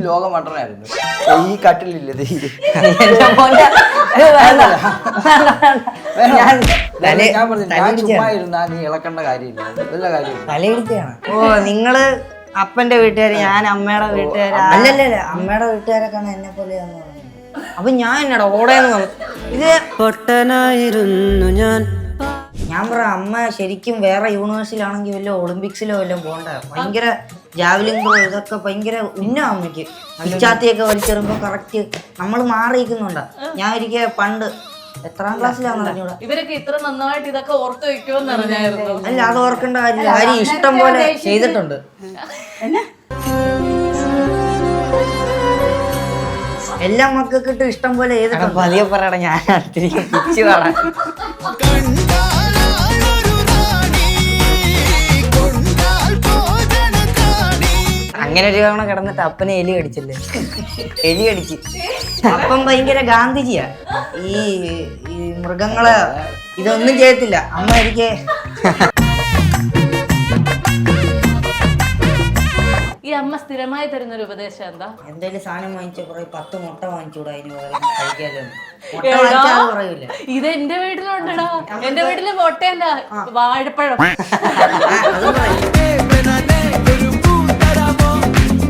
ലോക മട്ടനായിരുന്നു. ഈ കട്ടിലില്ല ഞാൻ ചുമ്മാ ഇരുന്നാ നീ ഇളക്കേണ്ട കാര്യമില്ല, വല്ല കാര്യമില്ല. തലയിടിച്ചാണ്. ഓ നിങ്ങള് അപ്പന്റെ വീട്ടുകാര്, ഞാൻ അമ്മയുടെ വീട്ടുകാര്. അല്ലല്ല, അമ്മയുടെ വീട്ടുകാരൊക്കെ എന്നെ പോലെയാന്ന് പറഞ്ഞു. അപ്പൊ ഞാൻ എന്നടാ ഓടേന്ന് വന്നു. ഇത് പൊട്ടനായിരുന്നു ഞാൻ പറയാം. അമ്മ ശരിക്കും വേറെ യൂണിവേഴ്സിലാണെങ്കിൽ വല്ല ഒളിമ്പിക്സിലോ വല്ലതും പോകണ്ട. ഭയങ്കര ജാവലിൻ ത്രോ ഇതൊക്കെ ഭയങ്കര ഉന്ന അമ്മയ്ക്ക്. പിച്ചാത്തിയൊക്കെ വലിച്ചെറുമ്പോ കറക്റ്റ് നമ്മൾ മാറിയിരിക്കുന്നുണ്ടാ. ഞാൻ ഒരിക്കൽ പണ്ട് എത്രാം ക്ലാസ്സിലാന്ന് അറിഞ്ഞൂടാ. ഇവരൊക്കെ ഇത്ര നന്നായിട്ട് ഇതൊക്കെ ഓർത്ത് വെക്കുമെന്ന് അറിഞ്ഞായിരുന്നു. അല്ല, അത് ഓർക്കേണ്ട കാര്യമില്ല. കാര്യം ഇഷ്ടം പോലെ ചെയ്തിട്ടുണ്ട്. എല്ലാ മക്കൾക്കിട്ട് ഇഷ്ടം പോലെ ചെയ്തിട്ടുണ്ട്. പതിയെ പറയടാ, ഞാൻ പിച്ച് പറയാം. അങ്ങനെ ഒരു തവണ കിടന്നിട്ട് അപ്പനെ എലി കടിച്ചില്ലേ, എലി കടിച്ച്. അപ്പം ഭയങ്കര ഗാന്ധിജിയാ. ഈ മൃഗങ്ങളെ ഇതൊന്നും ചെയ്യത്തില്ല. അമ്മ എനിക്ക് ഈ അമ്മ സ്ഥിരമായി തരുന്നൊരു ഉപദേശം എന്താ? എന്തായാലും സാധനം വാങ്ങിച്ച കുറെ 10 മുട്ട വാങ്ങിച്ചൂടാ, അതിന് പകരം കഴിക്കാലോ. മുട്ട വാങ്ങിച്ചാൽ പറയൂല. ഇത് എന്റെ വീട്ടിലുണ്ടടാ. എന്റെ വീട്ടില് മുട്ടയല്ല, വാഴപ്പഴം. അതും പറയും.